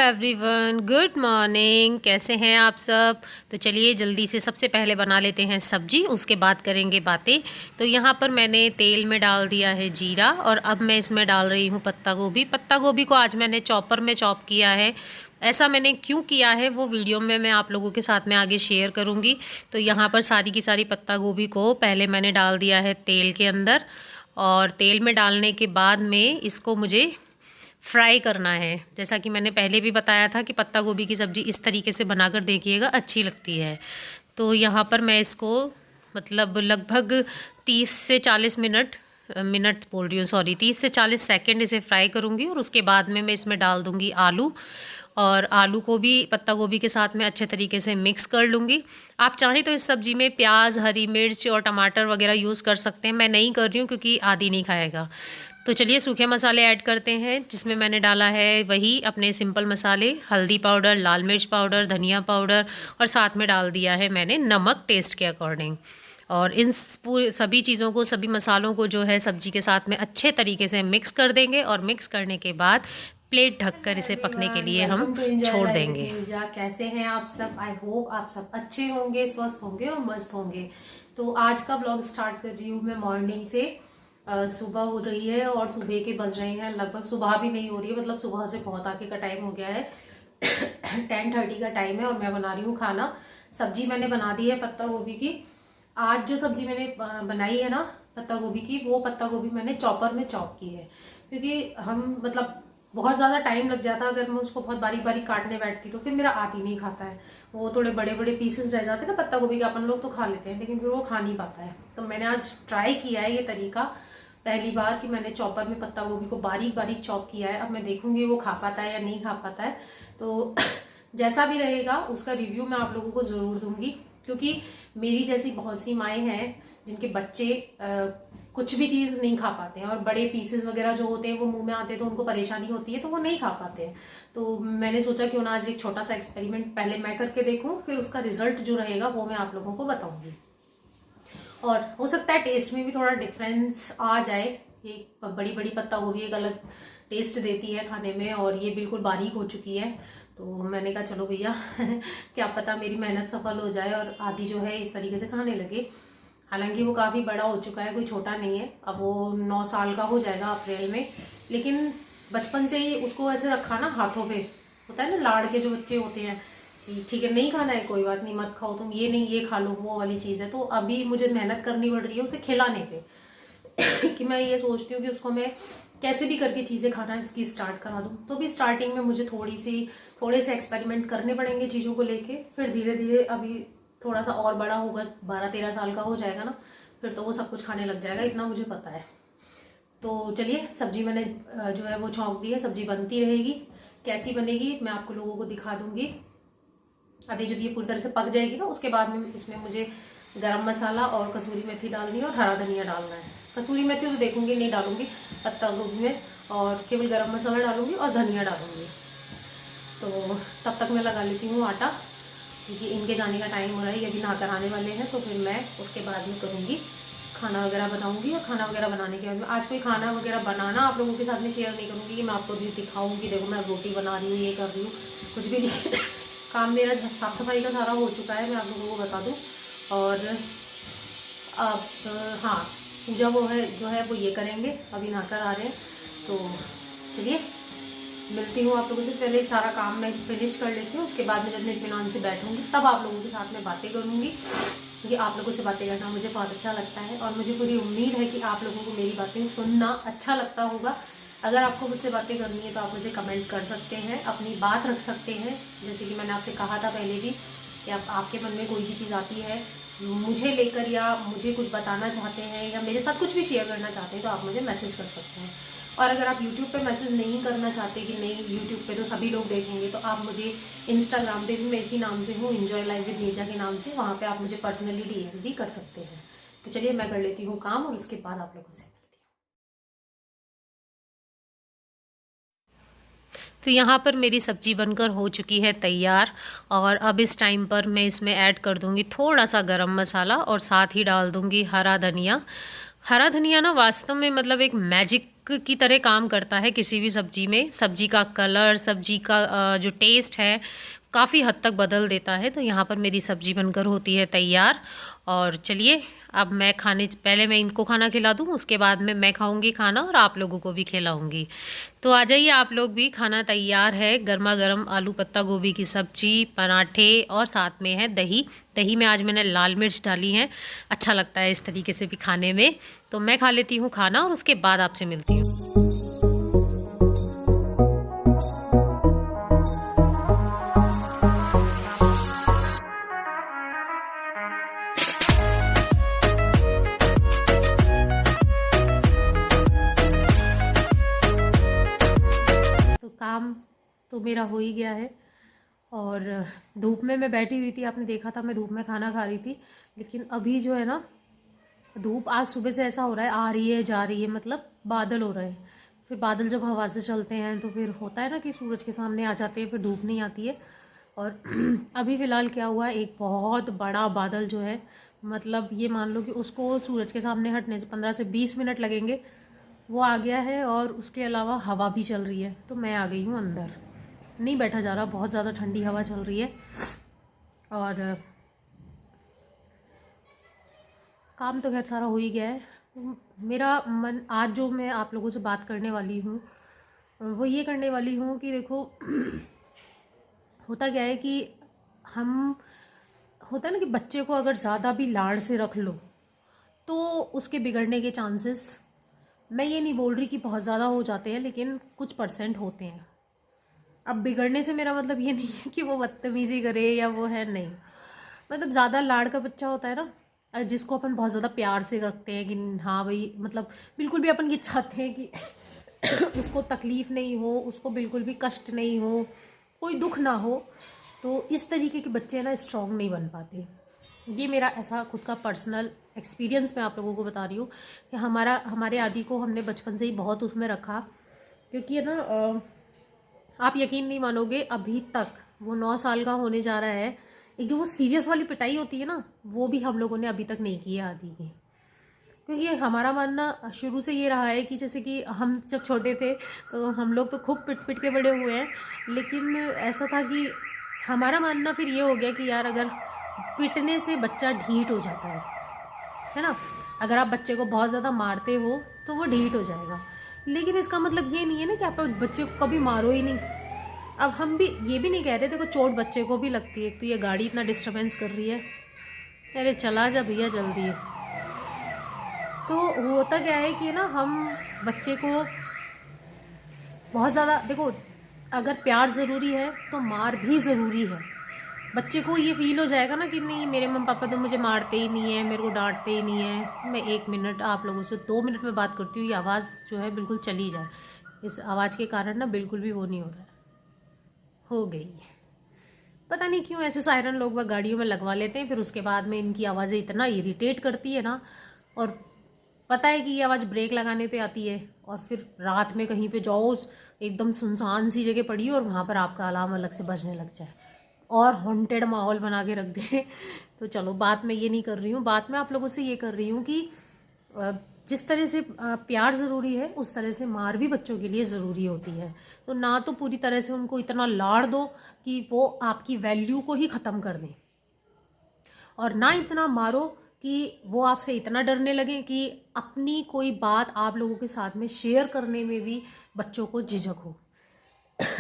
Everyone, good morning. कैसे हैं आप सब? तो चलिए जल्दी से सबसे पहले बना लेते हैं सब्जी, उसके बाद करेंगे बातें। तो यहाँ पर मैंने तेल में डाल दिया है जीरा और अब मैं इसमें डाल रही हूँ पत्ता गोभी। पत्ता गोभी को आज मैंने चॉपर में चॉप किया है। ऐसा मैंने क्यों किया है वो वीडियो में मैं आप लोगों के साथ में आगे शेयर करूँगी। तो यहाँ पर सारी की सारी पत्ता गोभी को पहले मैंने डाल दिया है तेल के अंदर, और तेल में डालने के बाद में इसको मुझे फ्राई करना है। जैसा कि मैंने पहले भी बताया था कि पत्ता गोभी की सब्ज़ी इस तरीके से बनाकर देखिएगा, अच्छी लगती है। तो यहाँ पर मैं इसको मतलब लगभग 30 से 40 मिनट मिनट बोल रही हूँ, सॉरी, 30 से 40 सेकंड इसे फ्राई करूँगी। और उसके बाद में मैं इसमें डाल दूँगी आलू, और आलू को भी पत्ता गोभी के साथ में अच्छे तरीके से मिक्स कर लूँगी। आप चाहें तो इस सब्ज़ी में प्याज, हरी मिर्च और टमाटर वगैरह यूज़ कर सकते हैं। मैं नहीं कर रही हूँ क्योंकि आदि नहीं खाएगा। तो चलिए सूखे मसाले ऐड करते हैं, जिसमें मैंने डाला है वही अपने सिंपल मसाले, हल्दी पाउडर, लाल मिर्च पाउडर, धनिया पाउडर, और साथ में डाल दिया है मैंने नमक टेस्ट के अकॉर्डिंग। और इन पूरे सभी चीज़ों को, सभी मसालों को जो है सब्ज़ी के साथ में अच्छे तरीके से मिक्स कर देंगे। और मिक्स करने के बाद प्लेट ढककर इसे पकने के लिए हम छोड़ देंगे। कैसे हैं आप सब? आई होप आप सब अच्छे होंगे, स्वस्थ होंगे और मस्त होंगे। तो आज का ब्लॉग स्टार्ट कर रही हूँ मैं मॉर्निंग से। सुबह हो रही है और सुबह के बज रहे हैं, लगभग सुबह भी नहीं हो रही है, मतलब सुबह से बहुत आगे का टाइम हो गया है। 10:30 का टाइम है और मैं बना रही हूँ खाना। सब्जी मैंने बना दी है पत्ता गोभी की। आज जो सब्जी मैंने बनाई है ना पत्ता गोभी की, वो पत्ता गोभी मैंने चॉपर में चॉप की है। क्योंकि हम मतलब बहुत ज़्यादा टाइम लग जाता, अगर मैं उसको बहुत बारीक बारीक काटने बैठती तो फिर मेरा आदि नहीं खाता है। वो थोड़े बड़े बड़े पीसेस रह जाते हैं ना पत्ता गोभी के, अपन लोग तो खा लेते हैं लेकिन फिर वो खा नहीं पाता है। तो मैंने आज ट्राई किया है ये तरीका, पहली बार, कि मैंने चॉपर में पत्ता गोभी को बारीक बारीक चॉप किया है। अब मैं देखूंगी वो खा पाता है या नहीं खा पाता है। तो जैसा भी रहेगा उसका रिव्यू मैं आप लोगों को जरूर दूंगी। क्योंकि मेरी जैसी बहुत सी माएँ हैं जिनके बच्चे कुछ भी चीज नहीं खा पाते हैं, और बड़े पीसेस वगैरह जो होते हैं वो मुंह में आते हैं तो उनको परेशानी होती है, तो वो नहीं खा पाते हैं। तो मैंने सोचा क्यों ना आज एक छोटा सा एक्सपेरिमेंट पहले मैं करके देखूं, फिर उसका रिजल्ट जो रहेगा वो मैं आप लोगों को बताऊंगी। और हो सकता है टेस्ट में भी थोड़ा डिफरेंस आ जाए। ये बड़ी बड़ी पत्ता गोभी एक अलग टेस्ट देती है खाने में, और ये बिल्कुल बारीक हो चुकी है। तो मैंने कहा चलो भैया क्या पता मेरी मेहनत सफल हो जाए और आदि जो है इस तरीके से खाने लगे। हालांकि वो काफ़ी बड़ा हो चुका है, कोई छोटा नहीं है। अब वो 9 साल का हो जाएगा अप्रैल में। लेकिन बचपन से ही उसको ऐसे रखा ना हाथों पे, होता है ना लाड़ के जो बच्चे होते हैं कि ठीक है नहीं खाना है कोई बात नहीं, मत खाओ तुम, ये नहीं ये खा लो, वो वाली चीज़ है। तो अभी मुझे मेहनत करनी पड़ रही है उसे खिलाने पे कि मैं ये सोचती हूँ कि उसको मैं कैसे भी करके चीज़ें खाना इसकी स्टार्ट करा दूँ। तो भी स्टार्टिंग में मुझे थोड़े से एक्सपेरिमेंट करने पड़ेंगे चीज़ों को लेके। फिर धीरे धीरे अभी थोड़ा सा और बड़ा होगा, 12-13 साल का हो जाएगा ना, फिर तो वो सब कुछ खाने लग जाएगा, इतना मुझे पता है। तो चलिए सब्जी मैंने जो है वो छौंक दी है, सब्जी बनती रहेगी। कैसी बनेगी मैं आपको लोगों को दिखा दूंगी। अभी जब ये पूरी तरह से पक जाएगी ना, उसके बाद में इसमें मुझे गरम मसाला और कसूरी मेथी डालनी है और हरा धनिया डालना है। कसूरी मेथी तो देखूंगी नहीं डालूंगी पत्ता गोभी में, और केवल गरम मसाला डालूंगी और धनिया डालूंगी। तो तब तक मैं लगा लेती हूँ आटा, क्योंकि इनके जाने का टाइम हो रहा है, ये अभी नहाकर आने वाले हैं। तो फिर मैं उसके बाद में करूँगी खाना वगैरह बनाऊंगी। और खाना वगैरह बनाने के बाद में आज कोई खाना वगैरह बनाना आप लोगों के साथ में शेयर नहीं करूँगी कि मैं आपको भी दिखाऊँ कि देखो मैं रोटी बना रही हूँ, ये कर रही हूँ, कुछ भी नहीं। काम मेरा साफ़ सफाई का सारा हो चुका है, मैं आप लोगों को बता दूँ। और अब हाँ, पूजा वो है जो है वो ये करेंगे, अभी नहाकर आ रहे हैं। तो चलिए मिलती हूँ आप लोगों से। पहले सारा काम मैं फिनिश कर लेती हूँ, उसके बाद में जब मैं इत्मीनान से बैठूंगी तब आप लोगों के साथ में बातें करूँगी। क्योंकि आप लोगों से बातें करना मुझे बहुत अच्छा लगता है, और मुझे पूरी उम्मीद है कि आप लोगों को मेरी बातें सुनना अच्छा लगता होगा। अगर आपको मुझसे बातें करनी है तो आप मुझे कमेंट कर सकते हैं, अपनी बात रख सकते हैं। जैसे कि मैंने आपसे कहा था पहले भी कि आपके मन में कोई भी चीज़ आती है मुझे लेकर, या मुझे कुछ बताना चाहते हैं, या मेरे साथ कुछ भी शेयर करना चाहते हैं, तो आप मुझे मैसेज कर सकते हैं। और अगर आप YouTube पे मैसेज नहीं करना चाहते कि नहीं YouTube पे तो सभी लोग देखेंगे, तो आप मुझे इंस्टाग्राम पे भी मैं इसी नाम से हूँ, इंजॉय लाइफ विद नीजा के नाम से, वहाँ पे आप मुझे पर्सनली DM भी कर सकते हैं। तो चलिए मैं कर लेती हूँ काम और उसके बाद आप लोगों से मिलती हूँ। तो यहाँ पर मेरी सब्जी बनकर हो चुकी है तैयार, और अब इस टाइम पर मैं इसमें ऐड कर दूँगी थोड़ा सा गरम मसाला, और साथ ही डाल दूँगी हरा धनिया। हरा धनिया ना वास्तव में मतलब एक मैजिक की तरह काम करता है किसी भी सब्ज़ी में। सब्ज़ी का कलर, सब्ज़ी का जो टेस्ट है काफ़ी हद तक बदल देता है। तो यहाँ पर मेरी सब्ज़ी बनकर होती है तैयार। और चलिए अब मैं खाने पहले मैं इनको खाना खिला दूँ, उसके बाद में मैं खाऊँगी खाना और आप लोगों को भी खिलाऊँगी। तो आ जाइए आप लोग भी, खाना तैयार है। गरमा-गरम आलू पत्ता गोभी की सब्ज़ी, पराठे और साथ में है दही। दही में आज मैंने लाल मिर्च डाली है, अच्छा लगता है इस तरीके से भी खाने में। तो मैं खा लेती हूँ खाना और उसके बाद आपसे मिलती हूँ। तो काम तो मेरा हो ही गया है और धूप में मैं बैठी हुई थी, आपने देखा था मैं धूप में खाना खा रही थी। लेकिन अभी जो है ना, धूप आज सुबह से ऐसा हो रहा है, आ रही है जा रही है, मतलब बादल हो रहे हैं। फिर बादल जब हवा से चलते हैं तो फिर होता है ना कि सूरज के सामने आ जाते हैं, फिर धूप नहीं आती है। और अभी फ़िलहाल क्या हुआ, एक बहुत बड़ा बादल जो है, मतलब ये मान लो कि उसको सूरज के सामने हटने से 15 से 20 मिनट लगेंगे, वो आ गया है। और उसके अलावा हवा भी चल रही है, तो मैं आ गई हूँ अंदर, नहीं बैठा जा रहा, बहुत ज़्यादा ठंडी हवा चल रही है। और काम तो खैर सारा हो ही गया है। मेरा मन आज जो मैं आप लोगों से बात करने वाली हूँ वो ये करने वाली हूँ कि देखो होता क्या है कि हम, होता है ना कि बच्चे को अगर ज़्यादा भी लाड़ से रख लो तो उसके बिगड़ने के चांसेस, मैं ये नहीं बोल रही कि बहुत ज़्यादा हो जाते हैं, लेकिन कुछ परसेंट होते हैं। अब बिगड़ने से मेरा मतलब ये नहीं है कि वो बदतमीजी करे या वो है, नहीं, मतलब ज़्यादा लाड़ का बच्चा होता है ना, जिसको अपन बहुत ज़्यादा प्यार से रखते हैं कि हाँ भाई, मतलब बिल्कुल भी अपन ये चाहते हैं कि उसको तकलीफ़ नहीं हो, उसको बिल्कुल भी कष्ट नहीं हो, कोई दुख ना हो। तो इस तरीके के बच्चे ना स्ट्रॉन्ग नहीं बन पाते। ये मेरा ऐसा खुद का पर्सनल एक्सपीरियंस मैं आप लोगों को बता रही हूँ कि हमारे आदि को हमने बचपन से ही बहुत उसमें रखा। क्योंकि है ना, आप यकीन नहीं मानोगे, अभी तक वो 9 साल का होने जा रहा है, एक जो वो सीरियस वाली पिटाई होती है ना, वो भी हम लोगों ने अभी तक नहीं की है आदि की। क्योंकि हमारा मानना शुरू से ये रहा है कि जैसे कि हम जब छोटे थे तो हम लोग तो खूब पिट पिट के बड़े हुए हैं, लेकिन ऐसा था कि हमारा मानना फिर ये हो गया कि यार अगर पिटने से बच्चा ढीठ हो जाता है ना, अगर आप बच्चे को बहुत ज़्यादा मारते हो तो वो ढीठ हो जाएगा। लेकिन इसका मतलब ये नहीं है ना कि आप बच्चे को कभी मारो ही नहीं। अब हम भी ये भी नहीं कह रहे, देखो चोट बच्चे को भी लगती है, तो ये गाड़ी इतना डिस्टर्बेंस कर रही है, अरे चला जा भैया जल्दी। तो होता क्या है कि ना, हम बच्चे को बहुत ज़्यादा, देखो अगर प्यार ज़रूरी है तो मार भी ज़रूरी है। बच्चे को ये फील हो जाएगा ना कि नहीं, मेरे मम्मी पापा तो मुझे मारते ही नहीं है, मेरे को डांटते ही नहीं है। मैं 1 मिनट आप लोगों से 2 मिनट में बात करती हूँ, ये आवाज़ जो है बिल्कुल चली जाए, इस आवाज़ के कारण ना बिल्कुल भी वो नहीं हो रहा है। हो गई, पता नहीं क्यों ऐसे सायरन लोग वह गाड़ियों में लगवा लेते हैं, फिर उसके बाद में इनकी आवाज़ें इतना इरिटेट करती है ना। और पता है कि ये आवाज़ ब्रेक लगाने पे आती है, और फिर रात में कहीं पे जाओ, एकदम सुनसान सी जगह पड़ी हो और वहाँ पर आपका अलार्म अलग से बजने लग जाए और हॉन्टेड माहौल बना के रख दे। तो चलो, बात मैं ये नहीं कर रही हूँ, बात मैं आप लोगों से ये कर रही हूँ कि जिस तरह से प्यार ज़रूरी है, उस तरह से मार भी बच्चों के लिए ज़रूरी होती है। तो ना तो पूरी तरह से उनको इतना लाड़ दो कि वो आपकी वैल्यू को ही ख़त्म कर दें, और ना इतना मारो कि वो आपसे इतना डरने लगे कि अपनी कोई बात आप लोगों के साथ में शेयर करने में भी बच्चों को झिझक हो।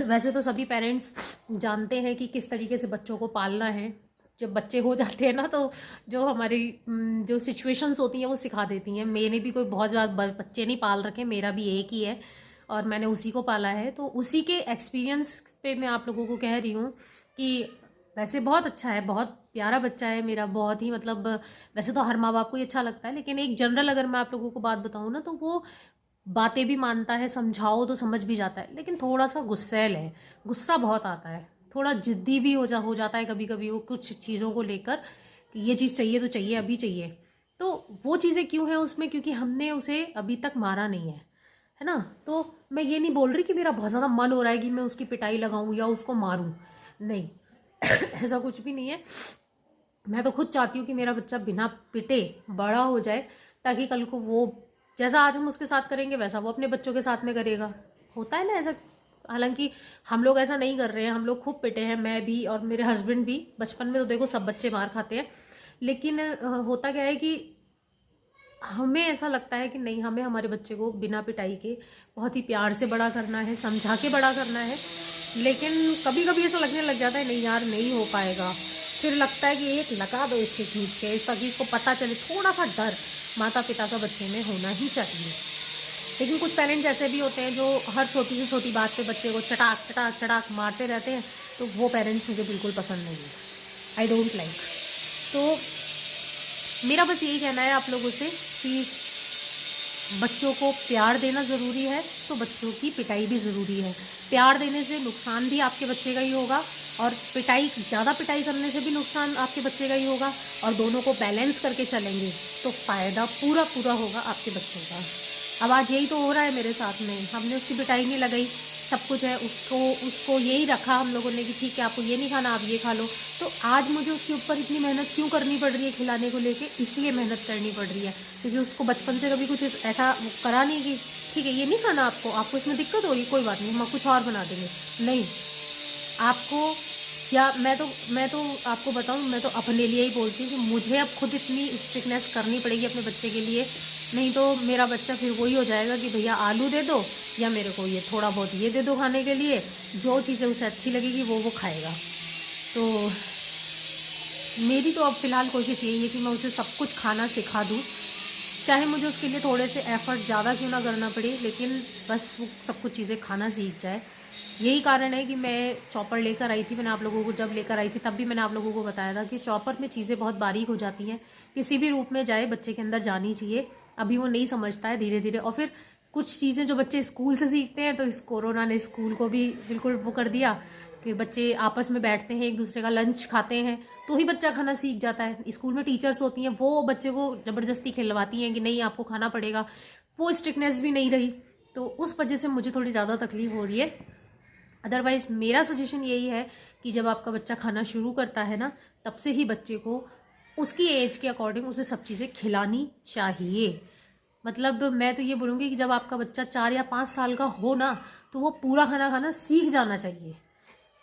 वैसे तो सभी पेरेंट्स जानते हैं कि किस तरीके से बच्चों को पालना है। जब बच्चे हो जाते हैं ना, तो जो हमारी जो सिचुएशंस होती हैं वो सिखा देती हैं। मैंने भी कोई बहुत ज़्यादा बच्चे नहीं पाल रखे, मेरा भी एक ही है और मैंने उसी को पाला है। तो उसी के एक्सपीरियंस पे मैं आप लोगों को कह रही हूँ कि वैसे बहुत अच्छा है, बहुत प्यारा बच्चा है मेरा, बहुत ही, मतलब वैसे तो हर माँ बाप को ही अच्छा लगता है, लेकिन एक जनरल अगर मैं आप लोगों को बात बताऊँ ना, तो वो बातें भी मानता है, समझाओ तो समझ भी जाता है, लेकिन थोड़ा सा गुस्सैल है, गुस्सा बहुत आता है, थोड़ा जिद्दी भी हो जाता है कभी कभी वो कुछ चीज़ों को लेकर कि ये चीज़ चाहिए तो चाहिए, अभी चाहिए। तो वो चीज़ें क्यों हैं उसमें, क्योंकि हमने उसे अभी तक मारा नहीं है ना। तो मैं ये नहीं बोल रही कि मेरा बहुत ज़्यादा मन हो रहा है कि मैं उसकी पिटाई लगाऊं या उसको मारूं, नहीं। ऐसा कुछ भी नहीं है। मैं तो खुद चाहती हूँ कि मेरा बच्चा बिना पिटे बड़ा हो जाए, ताकि कल को वो जैसा आज हम उसके साथ करेंगे वैसा वो अपने बच्चों के साथ में करेगा। होता है ना ऐसा। हालांकि हम लोग ऐसा नहीं कर रहे हैं, हम लोग खूब पिटे हैं, मैं भी और मेरे हस्बैंड भी। बचपन में तो देखो सब बच्चे मार खाते हैं, लेकिन होता क्या है कि हमें ऐसा लगता है कि नहीं, हमें हमारे बच्चे को बिना पिटाई के बहुत ही प्यार से बड़ा करना है, समझा के बड़ा करना है। लेकिन कभी कभी ऐसा लगने लग जाता है नहीं यार नहीं हो पाएगा। फिर लगता है कि एक लगा दो इसके खींच के, ताकि इसको पता चले। थोड़ा सा डर माता पिता का बच्चे में होना ही चाहिए। लेकिन कुछ पेरेंट्स ऐसे भी होते हैं जो हर छोटी से छोटी बात पे बच्चे को चटाक चटाक चटाक मारते रहते हैं, तो वो पेरेंट्स मुझे बिल्कुल पसंद नहीं है। I don't like. तो मेरा बस यही कहना है आप लोगों से कि बच्चों को प्यार देना ज़रूरी है, तो बच्चों की पिटाई भी ज़रूरी है। प्यार देने से नुकसान भी आपके बच्चे का ही होगा, और पिटाई, ज़्यादा पिटाई करने से भी नुकसान आपके बच्चे का ही होगा। और दोनों को बैलेंस करके चलेंगे तो फ़ायदा पूरा पूरा होगा आपके बच्चों का। अब आज यही तो हो रहा है मेरे साथ में। हमने उसकी पिटाई नहीं लगाई, सब कुछ है, उसको यही रखा हम लोगों ने कि ठीक है आपको ये नहीं खाना, आप ये खा लो। तो आज मुझे उसके ऊपर इतनी मेहनत क्यों करनी पड़ रही है खिलाने को लेके? इसलिए मेहनत करनी पड़ रही है क्योंकि उसको बचपन से कभी कुछ ऐसा करा नहीं कि ठीक है ये नहीं खाना आपको इसमें दिक्कत हो रही, कोई बात नहीं हम कुछ और बना देंगे। नहीं, आपको, या मैं तो आपको बताऊं, मैं तो अपने लिए ही बोलती हूँ कि मुझे अब खुद इतनी स्ट्रिक्टनेस करनी पड़ेगी अपने बच्चे के लिए। नहीं तो मेरा बच्चा फिर वही हो जाएगा कि भैया आलू दे दो या मेरे को ये थोड़ा बहुत ये दे दो खाने के लिए, जो चीज़ें उसे अच्छी लगेगी वो खाएगा। तो मेरी तो अब फ़िलहाल कोशिश यही है कि मैं उसे सब कुछ खाना सिखा दूँ, चाहे मुझे उसके लिए थोड़े से एफ़र्ट ज़्यादा क्यों ना करना पड़े, लेकिन बस वो सब कुछ चीज़ें खाना सीख जाए। यही कारण है कि मैं चॉपर लेकर आई थी। मैंने आप लोगों को जब लेकर आई थी तब भी मैंने आप लोगों को बताया था कि चॉपर में चीज़ें बहुत बारीक हो जाती हैं। किसी भी रूप में जाए बच्चे के अंदर जानी चाहिए। अभी वो नहीं समझता है, धीरे धीरे। और फिर कुछ चीज़ें जो बच्चे स्कूल से सीखते हैं, तो इस कोरोना ने स्कूल को भी बिल्कुल वो कर दिया कि बच्चे आपस में बैठते हैं, एक दूसरे का लंच खाते हैं, तो ही बच्चा खाना सीख जाता है। स्कूल में टीचर्स होती हैं, वो बच्चे को ज़बरदस्ती खिलवाती हैं कि नहीं आपको खाना पड़ेगा। वो स्ट्रिक्टनेस भी नहीं रही, तो उस वजह से मुझे थोड़ी ज़्यादा तकलीफ हो रही है। अदरवाइज़ मेरा सजेशन यही है कि जब आपका बच्चा खाना शुरू करता है ना, तब से ही बच्चे को उसकी एज के अकॉर्डिंग उसे सब चीज़ें खिलानी चाहिए। मतलब मैं तो ये बोलूँगी कि जब आपका बच्चा 4 या 5 साल का हो ना, तो वो पूरा खाना खाना सीख जाना चाहिए।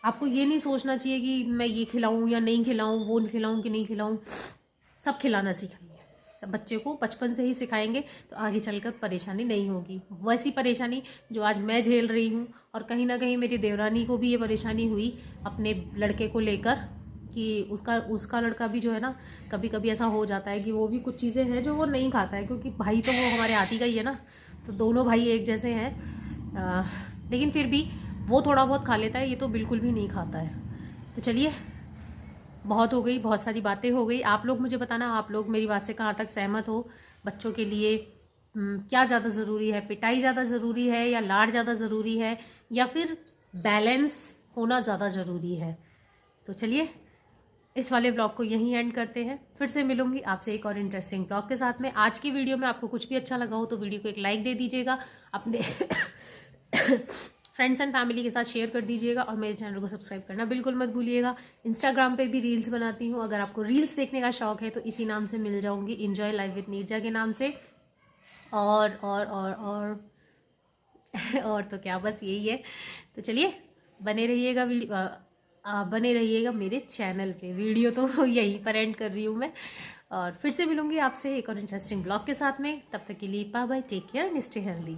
आपको ये नहीं सोचना चाहिए कि मैं ये खिलाऊं या नहीं खिलाऊं, वो खिलाऊं कि नहीं खिलाऊं। सब खिलाना सीखाइए। सब बच्चे को बचपन से ही सिखाएंगे तो आगे चलकर परेशानी नहीं होगी। वैसी परेशानी जो आज मैं झेल रही हूँ, और कहीं ना कहीं मेरी देवरानी को भी ये परेशानी हुई अपने लड़के को लेकर कि उसका लड़का भी जो है ना, कभी कभी ऐसा हो जाता है कि वो भी कुछ चीज़ें हैं जो वो नहीं खाता है, क्योंकि भाई तो वो हमारे हाथी का ही है ना, तो दोनों भाई एक जैसे हैं। लेकिन फिर भी वो थोड़ा बहुत खा लेता है, ये तो बिल्कुल भी नहीं खाता है। तो चलिए, बहुत हो गई, बहुत सारी बातें हो गई। आप लोग मुझे बताना, आप लोग मेरी बात से कहाँ तक सहमत हो। बच्चों के लिए क्या ज़्यादा ज़रूरी है? पिटाई ज़्यादा ज़रूरी है, या लाड ज़्यादा ज़रूरी है, या फिर बैलेंस होना ज़्यादा ज़रूरी है? तो चलिए, इस वाले ब्लॉग को यहीं एंड करते हैं। फिर से मिलूंगी आपसे एक और इंटरेस्टिंग ब्लॉग के साथ में। आज की वीडियो में आपको कुछ भी अच्छा लगा हो तो वीडियो को एक लाइक दे दीजिएगा, अपने फ्रेंड्स एंड फैमिली के साथ शेयर कर दीजिएगा, और मेरे चैनल को सब्सक्राइब करना बिल्कुल मत भूलिएगा। इंस्टाग्राम पे भी रील्स बनाती हूँ, अगर आपको रील्स देखने का शौक है तो इसी नाम से मिल जाऊंगी, एंजॉय लाइफ विद नीरजा के नाम से। और और तो क्या, बस यही है। तो चलिए, बने रहिएगा बने रहिएगा मेरे चैनल पे। वीडियो तो यहीं पर एंड कर रही हूँ मैं, और फिर से मिलूंगी आपसे एक और इंटरेस्टिंग ब्लॉग के साथ में। तब तक के लिए bye bye, take care and stay healthy.